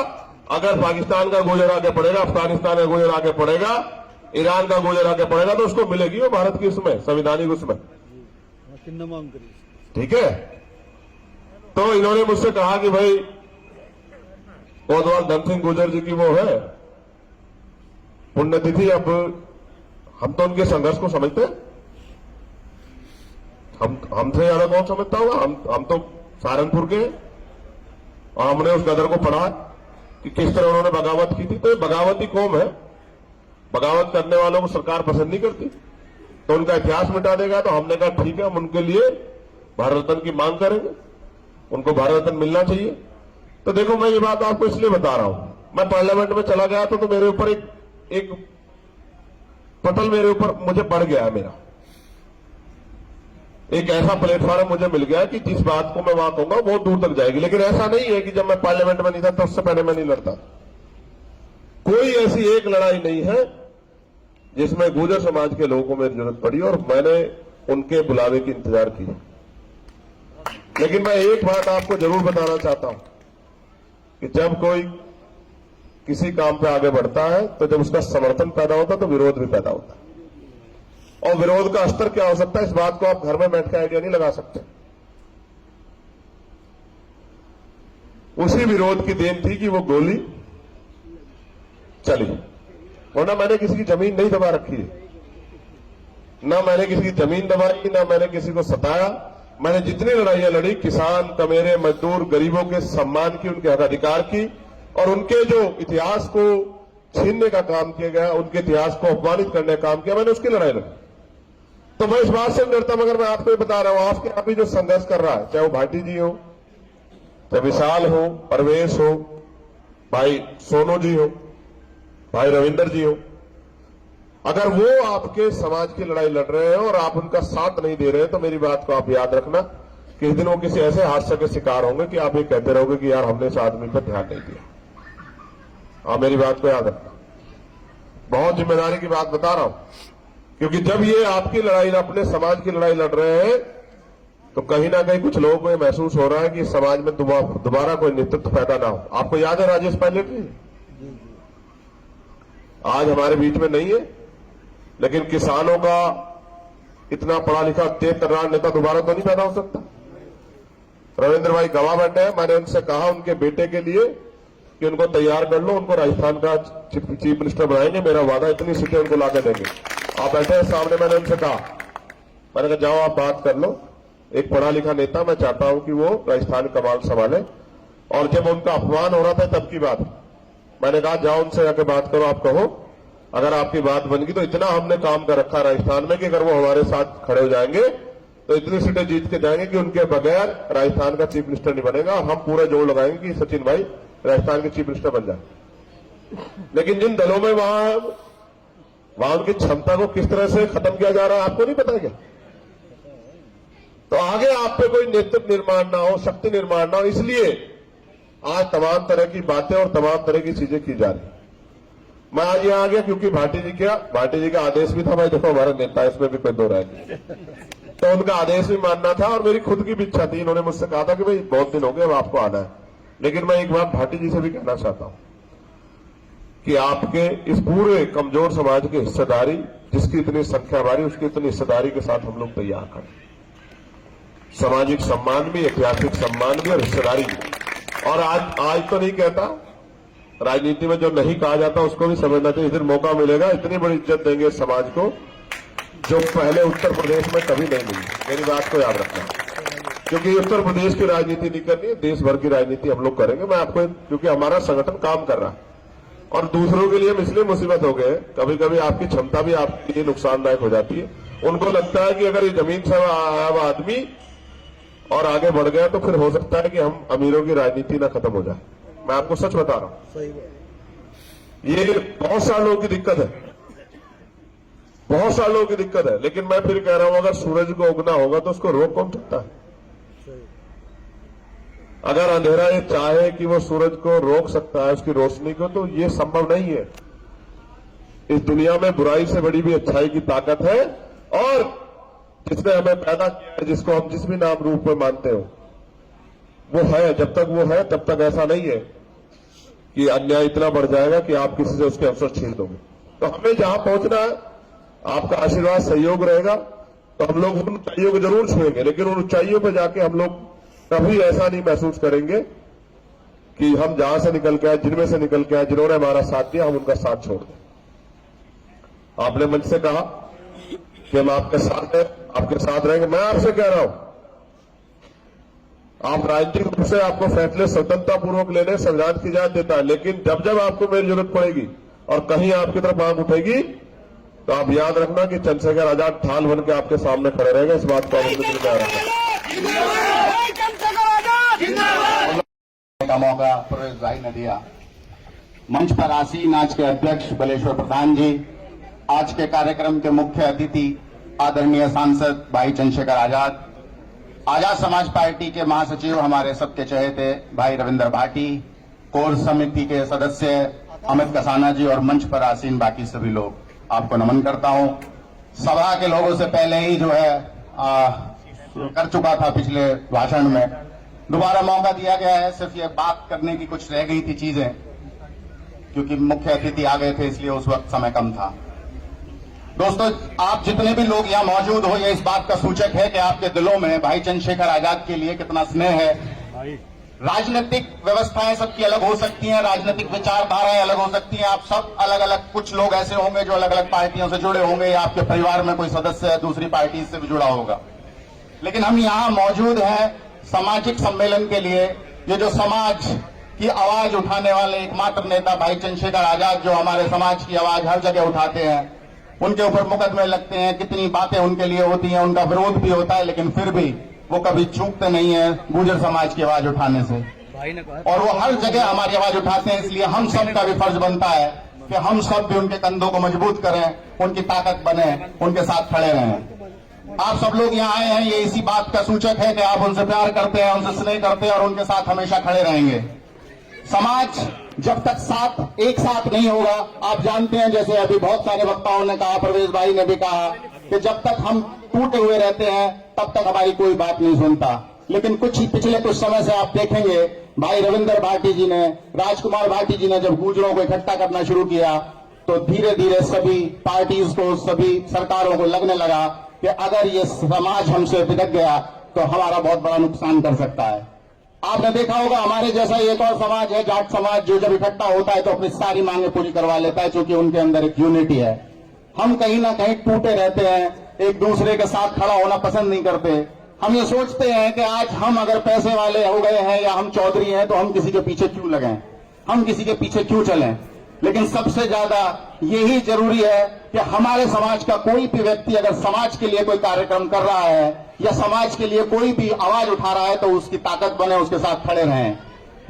अगर पाकिस्तान का गुर्जर आगे पढ़ेगा, अफगानिस्तान का गुर्जर आगे पढ़ेगा, ईरान का गुर्जर आगे पढ़ेगा, तो उसको मिलेगी वो भारत की उसमें संवैधानिक उसमें, ठीक है। तो इन्होंने मुझसे कहा कि भाई कोतवाल धन सिंह गुर्जर जी की वो है पुण्यतिथि, अब हम तो उनके संघर्ष को समझते हैं, हमसे ज्यादा कौन समझता होगा? हम तो सहारनपुर के, और हमने उस गदर को पढ़ा कि किस तरह उन्होंने बगावत की थी। तो ये बगावती कौम है, बगावत करने वालों को सरकार पसंद नहीं करती, तो उनका इतिहास मिटा देगा। तो हमने कहा ठीक है, हम उनके लिए भारत रत्न की मांग करेंगे, उनको भारत रत्न मिलना चाहिए। तो देखो, मैं ये बात आपको इसलिए बता रहा हूं, मैं पार्लियामेंट में चला गया तो मेरे ऊपर एक पटल मेरे ऊपर मुझे बढ़ गया है, मेरा एक ऐसा प्लेटफॉर्म मुझे मिल गया कि जिस बात को मैं वहां कहूंगा बहुत दूर तक जाएगी। लेकिन ऐसा नहीं है कि जब मैं पार्लियामेंट में नहीं था तो उससे पहले मैं नहीं लड़ता। कोई ऐसी एक लड़ाई नहीं है जिसमें गुर्जर समाज के लोगों को मेरी जरूरत पड़ी और मैंने उनके बुलावे की इंतजार की। लेकिन मैं एक बात आपको जरूर बताना चाहता हूं कि जब कोई किसी काम पे आगे बढ़ता है तो जब उसका समर्थन पैदा होता है तो विरोध भी पैदा होता है, और विरोध का स्तर क्या हो सकता है इस बात को आप घर में बैठ के आइडिया नहीं लगा सकते। उसी विरोध की देन थी कि वो गोली चली, वरना मैंने किसी की जमीन नहीं दबा रखी है, ना मैंने किसी की जमीन दबाई, ना मैंने किसी को सताया। मैंने जितनी लड़ाइयां लड़ी, किसान, कमेरे, मजदूर, गरीबों के सम्मान की, उनके हक अधिकार की, और उनके जो इतिहास को छीनने का काम किया गया, उनके इतिहास को अपमानित करने का काम किया, मैंने उसकी लड़ाई लड़ी। तो मैं इस बात से नहीं डरता, मगर मैं आपको बता रहा हूं, आपके आप ही जो संघर्ष कर रहा है, चाहे वो भाटी जी हो, चाहे विशाल हो, परवेश हो, भाई सोनू जी हो, भाई रविंदर जी हो, अगर वो आपके समाज की लड़ाई लड़ रहे हैं और आप उनका साथ नहीं दे रहे हैं, तो मेरी बात को आप याद रखना कि इस दिन वो किसी ऐसे हादसे के शिकार होंगे कि आप ये कहते रहोगे कि यार हमने इस आदमी पर ध्यान नहीं दिया। आप मेरी बात को याद रखना, बहुत जिम्मेदारी की बात बता रहा हूं, क्योंकि जब ये आपकी लड़ाई, अपने समाज की लड़ाई लड़ रहे हैं, तो कहीं ना कहीं कुछ लोगों को महसूस हो रहा है कि समाज में दोबारा कोई नेतृत्व पैदा ना हो। आपको याद है राजेश पायलट जी आज हमारे बीच में नहीं है, लेकिन किसानों का इतना पढ़ा लिखा तेज तर्रार नेता दोबारा तो नहीं पैदा हो सकता। रविंद्र भाई गवाह बैठे हैं, मैंने उनसे कहा उनके बेटे के लिए कि उनको तैयार कर लो, उनको राजस्थान का चीफ मिनिस्टर बनाएंगे, मेरा वादा, इतनी सीटें उनको लाकर देंगे। आप बैठे हैं सामने, मैंने उनसे कहा, मैंने कहा जाओ आप बात कर लो, एक पढ़ा लिखा नेता, मैं चाहता हूं कि वो राजस्थान कमान संभाले। और जब उनका अपमान हो रहा था तब की बात, मैंने कहा जाओ उनसे जाके बात करो, आप कहो अगर आपकी बात बन गई तो इतना हमने काम कर रखा राजस्थान में कि अगर वो हमारे साथ खड़े हो जाएंगे तो इतनी सीटें जीत के जाएंगे कि उनके बगैर राजस्थान का चीफ मिनिस्टर नहीं बनेगा। और हम पूरा जोर लगाएंगे कि सचिन भाई राजस्थान के चीफ मिनिस्टर बन जाए। लेकिन जिन दलों में वहां उनकी क्षमता को किस तरह से खत्म किया जा रहा है आपको नहीं पता क्या? तो आगे आप पे कोई नेतृत्व निर्माण ना हो, शक्ति निर्माण ना हो, इसलिए आज तमाम तरह की बातें और तमाम तरह की चीजें की जा रही। मैं आज यहां आ गया क्योंकि भाटी जी का आदेश भी था, भाई देखो हमारा नेता, इसमें भी कोई दो राय नहीं, तो उनका आदेश भी मानना था और मेरी खुद की भी इच्छा थी। इन्होंने मुझसे कहा था कि भाई बहुत दिन हो गए अब आपको आना है। लेकिन मैं एक बात भाटी जी से भी कहना चाहता हूं कि आपके इस पूरे कमजोर समाज की हिस्सेदारी, जिसकी इतनी संख्या हमारी, उसकी इतनी हिस्सेदारी के साथ हम लोग तैयार करें। सामाजिक सम्मान भी, ऐतिहासिक सम्मान भी और हिस्सेदारी भी। और आज तो नहीं कहता, राजनीति में जो नहीं कहा जाता उसको भी समझना चाहिए। इधर मौका मिलेगा, इतनी बड़ी इज्जत देंगे समाज को जो पहले उत्तर प्रदेश में कभी नहीं मिली। मेरी बात को याद रखना, क्योंकि उत्तर प्रदेश की राजनीति नहीं करनी है, देश भर की राजनीति हम लोग करेंगे। मैं आपको, क्योंकि हमारा संगठन काम कर रहा है और दूसरों के लिए हम इसलिए मुसीबत हो गए, कभी कभी आपकी क्षमता भी आपके लिए नुकसानदायक हो जाती है। उनको लगता है कि अगर ये जमीन से आया हुआ आदमी और आगे बढ़ गया तो फिर हो सकता है कि हम अमीरों की राजनीति ना खत्म हो जाए। मैं आपको सच बता रहा हूं, ये बहुत सारे लोगों की दिक्कत है, बहुत सारे लोगों की दिक्कत है। लेकिन मैं फिर कह रहा हूं, अगर सूरज को उगना होगा तो उसको रोक कौन सकता है? अगर अंधेरा ये चाहे कि वो सूरज को रोक सकता है, उसकी रोशनी को, तो ये संभव नहीं है। इस दुनिया में बुराई से बड़ी भी अच्छाई की ताकत है और जिसने हमें पैदा किया है, जिसको हम जिस भी नाम रूप में मानते हो, वो है। जब तक वो है तब तक ऐसा नहीं है कि अन्याय इतना बढ़ जाएगा कि आप किसी से उसके अवसर छीन दोगे। तो हमें जहां पहुंचना है, आपका आशीर्वाद सहयोग रहेगा तो हम लोग उन ऊंचाइयों को जरूर छुएंगे। लेकिन उन ऊंचाइयों पर जाके हम लोग कभी ऐसा नहीं महसूस करेंगे कि हम जहां से निकल के आए, जिनमें से निकल के आए, जिन्होंने हमारा साथ दिया, हम उनका साथ छोड़ दें। आपने मंच से कहा कि हम आपके साथ हैं, आपके साथ रहेंगे। मैं आपसे कह रहा हूं, आप राजनीतिक रूप से आपको फैसले स्वतंत्रता पूर्वक लेने संविधान की इजाजत देता है, लेकिन जब जब आपको मेरी जरूरत पड़ेगी और कहीं आपकी तरफ आंख उठेगी तो आप याद रखना कि चंद्रशेखर आजाद ढाल बन के आपके सामने खड़े रहेंगे। इस बात को आप अपने दिल में रखना। का मौका प्रवेश भाई ने दिया। मंच पर आसीन आज के अध्यक्ष बलेश्वर प्रधान जी, आज के कार्यक्रम के मुख्य अतिथि आदरणीय सांसद भाई चंद्रशेखर आजाद, आजाद समाज पार्टी के महासचिव हमारे सबके चहेते भाई रविंद्र भाटी, कोर समिति के सदस्य अमित कसाना जी और मंच पर आसीन बाकी सभी लोग, आपको नमन करता हूं। सभा के लोगों से पहले ही जो है कर चुका था पिछले भाषण में, दोबारा मौका दिया गया है। सिर्फ ये बात करने की कुछ रह गई थी चीजें, क्योंकि मुख्य अतिथि आ गए थे इसलिए उस वक्त समय कम था। दोस्तों, आप जितने भी लोग यहाँ मौजूद हो, ये इस बात का सूचक है कि आपके दिलों में भाई चंद्रशेखर आजाद के लिए कितना स्नेह है। राजनीतिक व्यवस्थाएं सबकी अलग हो सकती हैं, राजनीतिक विचारधाराएं अलग हो सकती हैं, आप सब अलग अलग, कुछ लोग ऐसे होंगे जो अलग अलग पार्टियों से जुड़े होंगे, या आपके परिवार में कोई सदस्य है दूसरी पार्टी से भी जुड़ा होगा। लेकिन हम यहाँ मौजूद हैं सामाजिक सम्मेलन के लिए। ये जो समाज की आवाज उठाने वाले एकमात्र नेता भाई चंद्रशेखर आजाद, जो हमारे समाज की आवाज हर जगह उठाते हैं, उनके ऊपर मुकदमे लगते हैं, कितनी बातें उनके लिए होती हैं, उनका विरोध भी होता है, लेकिन फिर भी वो कभी चूकते नहीं है गुर्जर समाज की आवाज उठाने से। और वो हर जगह हमारी आवाज उठाते हैं, इसलिए हम सब का भी फर्ज बनता है कि हम सब भी उनके कंधों को मजबूत करें, उनकी ताकत बने, उनके साथ खड़े रहें। आप सब लोग यहाँ आए हैं, ये इसी बात का सूचक है कि आप उनसे प्यार करते हैं, उनसे स्नेह करते हैं और उनके साथ हमेशा खड़े रहेंगे। समाज जब तक एक साथ नहीं होगा, आप जानते हैं, जैसे अभी बहुत सारे वक्ताओं ने कहा, प्रवेश भाई ने भी कहा कि जब तक हम टूटे हुए रहते हैं तब तक हमारी कोई बात नहीं सुनता। लेकिन पिछले कुछ समय से आप देखेंगे, भाई रविंद्र भाटी जी ने, राजकुमार भाटी जी ने जब गुर्जरों को इकट्ठा करना शुरू किया तो धीरे धीरे सभी पार्टीज को, सभी सरकारों को लगने लगा कि अगर ये समाज हमसे बिगड़ गया तो हमारा बहुत बड़ा नुकसान कर सकता है। आपने देखा होगा, हमारे जैसा एक और समाज है, जाट समाज, जो जब इकट्ठा होता है तो अपनी सारी मांगें पूरी करवा लेता है, क्योंकि उनके अंदर एक यूनिटी है। हम कहीं ना कहीं टूटे रहते हैं, एक दूसरे के साथ खड़ा होना पसंद नहीं करते। हम ये सोचते हैं कि आज हम अगर पैसे वाले हो गए हैं या हम चौधरी हैं तो हम किसी के पीछे क्यों लगें। हम किसी के पीछे क्यों चलें। लेकिन सबसे ज्यादा यही जरूरी है कि हमारे समाज का कोई भी व्यक्ति अगर समाज के लिए कोई कार्यक्रम कर रहा है या समाज के लिए कोई भी आवाज उठा रहा है तो उसकी ताकत बने, उसके साथ खड़े रहें।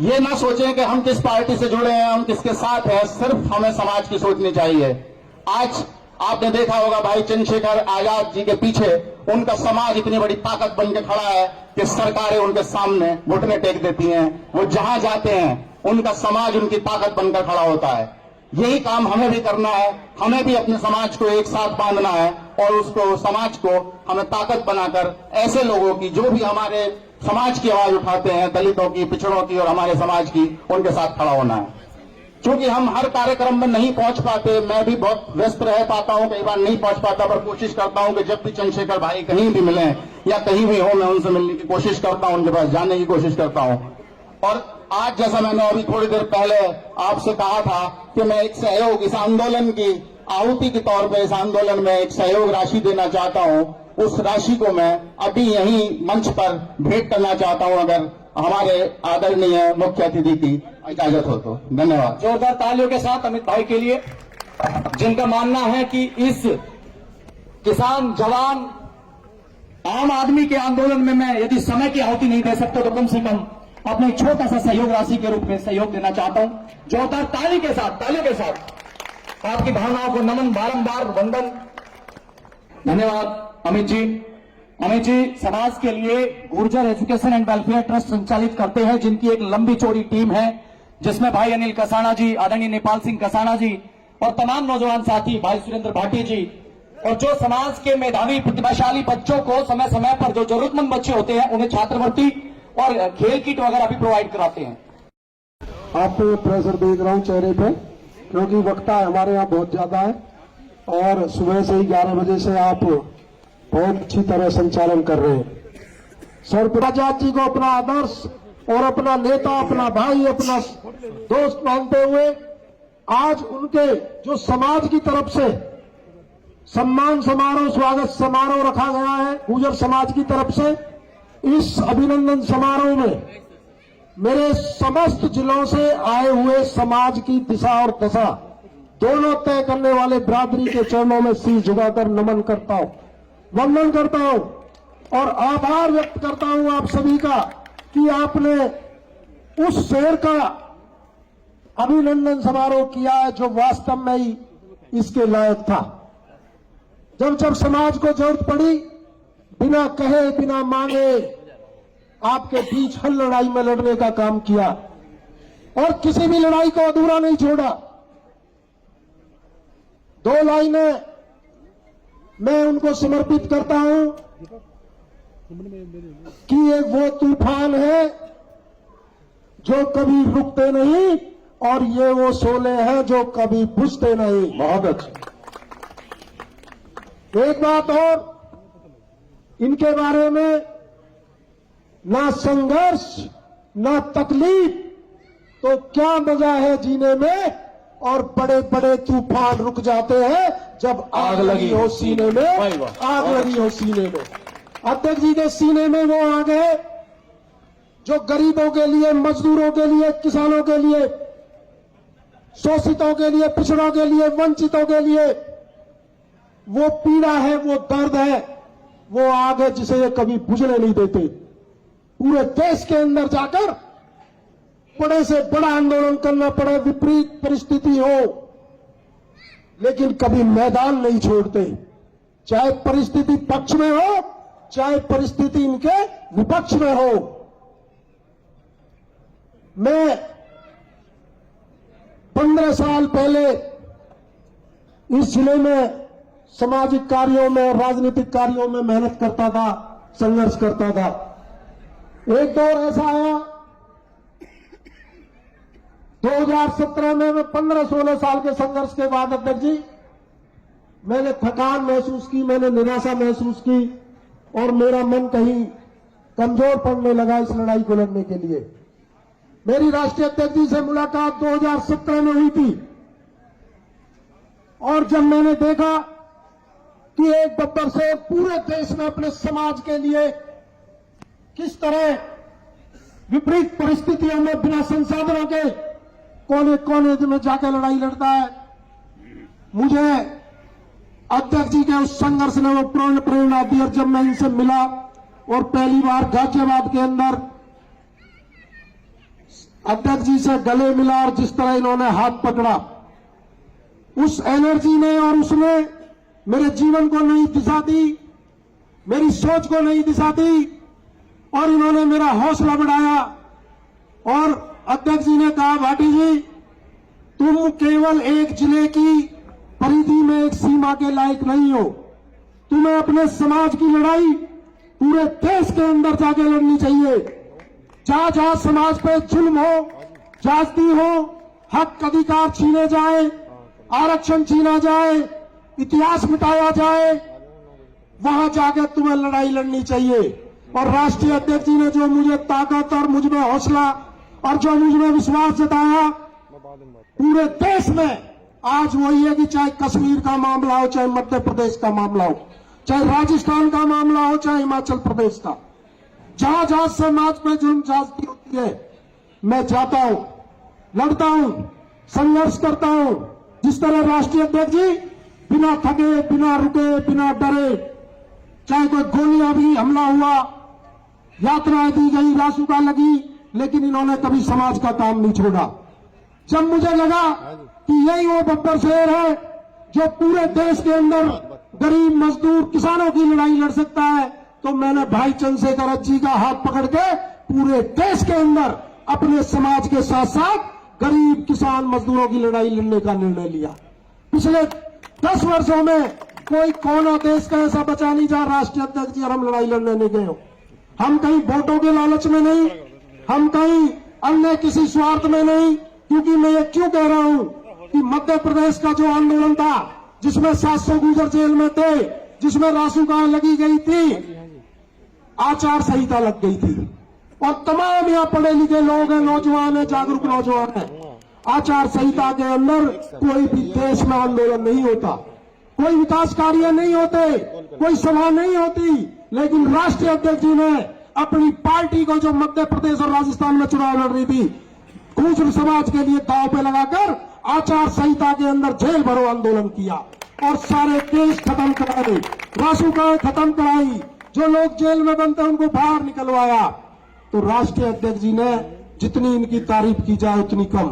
ये ना सोचें कि हम किस पार्टी से जुड़े हैं, हम किसके साथ हैं, सिर्फ हमें समाज की सोचनी चाहिए। आज आपने देखा होगा भाई चंद्रशेखर आजाद जी के पीछे उनका समाज इतनी बड़ी ताकत बन के खड़ा है कि सरकारें उनके सामने घुटने टेक देती हैं। वो जहां जाते हैं उनका समाज उनकी ताकत बनकर खड़ा होता है। यही काम हमें भी करना है, हमें भी अपने समाज को एक साथ बांधना है और उसको समाज को हमें ताकत बनाकर ऐसे लोगों की जो भी हमारे समाज की आवाज उठाते हैं, दलितों की, पिछड़ों की और हमारे समाज की, उनके साथ खड़ा होना है। क्योंकि हम हर कार्यक्रम में नहीं पहुंच पाते, मैं भी बहुत व्यस्त रह पाता हूं, कई बार नहीं पहुंच पाता, पर कोशिश करता हूं कि जब भी चंद्रशेखर भाई कहीं भी मिले या कहीं भी हो मैं उनसे मिलने की कोशिश करता हूं, उनके पास जाने की कोशिश करता हूं। और आज जैसा मैंने अभी थोड़ी देर पहले आपसे कहा था कि मैं एक सहयोग इस आंदोलन की आहुति के तौर पर इस आंदोलन में एक सहयोग राशि देना चाहता हूं, उस राशि को मैं अभी यहीं मंच पर भेंट करना चाहता हूं, अगर हमारे आदरणीय मुख्य अतिथि की इजाजत हो तो। धन्यवाद। जोरदार तालियों के साथ अमित भाई के लिए, जिनका मानना है कि इस किसान, जवान, आम आदमी के आंदोलन में मैं यदि समय की आहुति नहीं दे सकता तो कम से कम अपने एक छोटा सा सहयोग राशि के रूप में सहयोग देना चाहता हूं। जोरदार तालियों के साथ आपकी भावनाओं को नमन, बारंबार वंदन। धन्यवाद अमित जी। अमित जी समाज के लिए Gurjar education and welfare trust संचालित करते हैं, जिनकी एक लंबी चौड़ी टीम है, जिसमें भाई अनिल कसाना जी, आदरणीय नेपाल सिंह कसाना जी और तमाम नौजवान साथी, भाई सुरेंद्र भाटी जी, और जो समाज के मेधावी प्रतिभाशाली बच्चों को समय समय पर, जो जरूरतमंद बच्चे होते हैं, उन्हें छात्रवृत्ति और खेल किट वगैरह भी प्रोवाइड कराते हैं। आप पे प्रेशर देख रहा हूँ चेहरे पे, क्योंकि वक्ता हमारे यहाँ बहुत ज्यादा है और सुबह से ही 11 बजे से आप बहुत अच्छी तरह संचालन कर रहे हैं। सरपंच जी को अपना आदर्श और अपना नेता, अपना भाई, अपना दोस्त मानते हुए आज उनके जो समाज की तरफ से सम्मान समारोह, स्वागत समारोह रखा गया है गुर्जर समाज की तरफ से, इस अभिनंदन समारोह में मेरे समस्त जिलों से आए हुए समाज की दिशा और दशा दोनों तय करने वाले बिरादरी के चरणों में सिर झुकाकर नमन करता हूं, वंदन करता हूं और आभार व्यक्त करता हूं आप सभी का कि आपने उस शेर का अभिनंदन समारोह किया है जो वास्तव में ही इसके लायक था। जब जब समाज को जरूरत पड़ी, बिना कहे, बिना मांगे आपके बीच हर लड़ाई में लड़ने का काम किया और किसी भी लड़ाई को अधूरा नहीं छोड़ा। 2 लाइनें मैं उनको समर्पित करता हूं कि ये वो तूफान है जो कभी रुकते नहीं और ये वो शोले हैं जो कभी बुझते नहीं। बहुत अच्छा। एक बात और, इनके बारे में ना संघर्ष ना तकलीफ तो क्या मजा है जीने में, और बड़े बड़े तूफान रुक जाते हैं जब आग लगी हो सीने में, आग लगी हो सीने में। अध्यक्ष जी के सीने में वो आग है जो गरीबों के लिए, मजदूरों के लिए, किसानों के लिए, शोषितों के लिए, पिछड़ों के लिए, वंचितों के लिए वो पीड़ा है, वो दर्द है, वो आग है जिसे ये कभी बुझने नहीं देते। पूरे देश के अंदर जाकर बड़े से बड़ा आंदोलन करना पड़े, विपरीत परिस्थिति हो, लेकिन कभी मैदान नहीं छोड़ते, चाहे परिस्थिति पक्ष में हो, चाहे परिस्थिति इनके विपक्ष में हो। मैं 15 साल पहले इस जिले में सामाजिक कार्यों में, राजनीतिक कार्यों में मेहनत करता था, संघर्ष करता था। एक दौर ऐसा आया 2017 में, मैं 15-16 साल के संघर्ष के बाद अध्यक्ष जी मैंने थकान महसूस की, मैंने निराशा महसूस की और मेरा मन कहीं कमजोर पड़ने लगा इस लड़ाई को लड़ने के लिए। मेरी राष्ट्रीय अध्यक्ष जी से मुलाकात 2017 में हुई थी और जब मैंने देखा कि एक बब्बर से पूरे देश में अपने समाज के लिए किस तरह विपरीत परिस्थितियों में बिना संसाधनों के कोने कोने में जाके लड़ाई लड़ता है। मुझे अध्यक्ष जी के उस संघर्ष ने वो प्रेरणा दी, और जब मैं इनसे मिला और पहली बार गाजियाबाद के अंदर अध्यक्ष जी से गले मिला और जिस तरह इन्होंने हाथ पकड़ा, उस एनर्जी ने और उसने मेरे जीवन को नई दिशा दी, मेरी सोच को नई दिशा दी, और इन्होंने मेरा हौसला बढ़ाया। और अध्यक्ष जी ने कहा, भाटी जी तुम केवल एक जिले की परिधि में एक सीमा के लायक नहीं हो, तुम्हें अपने समाज की लड़ाई पूरे देश के अंदर जाके लड़नी चाहिए। जहां जहां समाज पे जुल्म हो, जाति हो, हक अधिकार छीने जाए, आरक्षण छीना जाए, इतिहास मिटाया जाए, वहां जाके तुम्हें लड़ाई लड़नी चाहिए। और राष्ट्रीय अध्यक्ष जी ने जो मुझे ताकत और मुझ में हौसला और जो मुझ में विश्वास जताया, पूरे देश में आज वही है कि चाहे कश्मीर का मामला हो, चाहे मध्य प्रदेश का मामला हो, चाहे राजस्थान का मामला हो, चाहे हिमाचल प्रदेश का, जहां जहां समाज पे जुल्म ज्यादती होती है, मैं जाता हूं, लड़ता हूं, संघर्ष करता हूं। जिस तरह राष्ट्रीय अध्यक्ष जी बिना थके, बिना रुके, बिना डरे, चाहे कोई गोलियां भी हमला हुआ, यात्राएं दी गई, रासुका लगी, लेकिन इन्होंने कभी समाज का काम नहीं छोड़ा। जब मुझे लगा कि यही वो बब्बर शेर है जो पूरे देश के अंदर गरीब, मजदूर, किसानों की लड़ाई लड़ सकता है, तो मैंने भाई चंद्रशेखर जी का हाथ पकड़ के पूरे देश के अंदर अपने समाज के साथ साथ गरीब, किसान, मजदूरों की लड़ाई लड़ने का निर्णय लिया। पिछले 10 वर्षों में कोई कोना देश का ऐसा बचा नहीं जहां राष्ट्रीय अध्यक्ष जी और हम लड़ाई लड़ने नहीं गए हो। हम कहीं वोटों के लालच में नहीं, हम कहीं अन्य किसी स्वार्थ में नहीं। क्योंकि मैं ये क्यों कह रहा हूं कि मध्य प्रदेश का जो आंदोलन था, जिसमें 700 गुर्जर जेल में थे, जिसमें रासुकाएं लगी गई थी, आचार संहिता लग गई थी, और तमाम यहाँ पढ़े लिखे लोग हैं, नौजवान हैं, जागरूक नौजवान हैं। आचार संहिता के अंदर कोई भी देश में आंदोलन नहीं होता, कोई विकास कार्य नहीं होते, कोई सभा नहीं होती। लेकिन राष्ट्रीय अध्यक्ष जी ने अपनी पार्टी को, जो मध्य प्रदेश और राजस्थान में चुनाव लड़ रही थी, गुर्जर समाज के लिए दांव पे लगाकर आचार संहिता के अंदर जेल भरो आंदोलन किया और सारे केस खत्म कराए, रासुकाएं खत्म कराई, जो लोग जेल में बंद थे उनको बाहर निकलवाया। तो राष्ट्रीय अध्यक्ष जी ने जितनी इनकी तारीफ की जाए उतनी कम,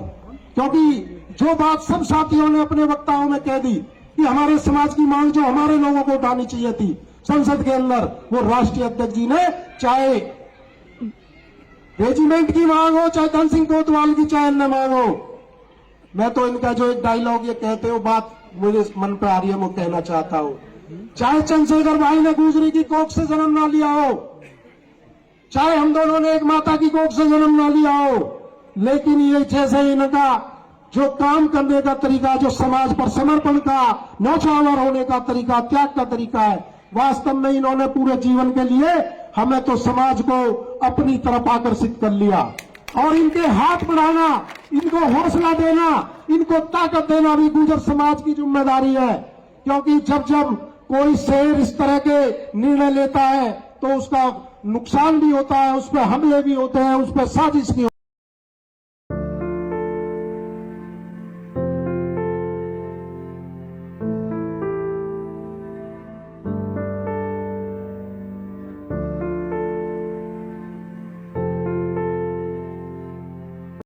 क्योंकि जो बात सब साथियों ने अपने वक्ताओं में कह दी कि हमारे समाज की मांग जो हमारे लोगों को उठानी चाहिए थी संसद के अंदर, वो राष्ट्रीय अध्यक्ष जी ने, चाहे रेजिमेंट की मांग हो, चाहे धन सिंह कोतवाल की, चाहे अन्य मांग हो। मैं तो इनका जो एक डायलॉग ये कहते हो, बात मुझे मन पे आ रही है, मैं कहना चाहता हूं, चाहे चंद्रशेखर भाई ने गुजरी की कोख से जन्म ना लिया हो, चाहे हम दोनों ने एक माता की कोख से जन्म ना लिया हो, लेकिन ये जैसे इनका जो काम करने का तरीका, जो समाज पर समर्पण का, न्यौछावर होने का तरीका, त्याग का तरीका है, वास्तव में इन्होंने पूरे जीवन के लिए हमें तो समाज को अपनी तरफ आकर्षित कर लिया। और इनके हाथ बढ़ाना, इनको हौसला देना, इनको ताकत देना भी गुर्जर समाज की जिम्मेदारी है। क्योंकि जब जब कोई शेर इस तरह के निर्णय लेता है तो उसका नुकसान भी होता है, उस पर हमले भी होते हैं, उस पर साजिश भी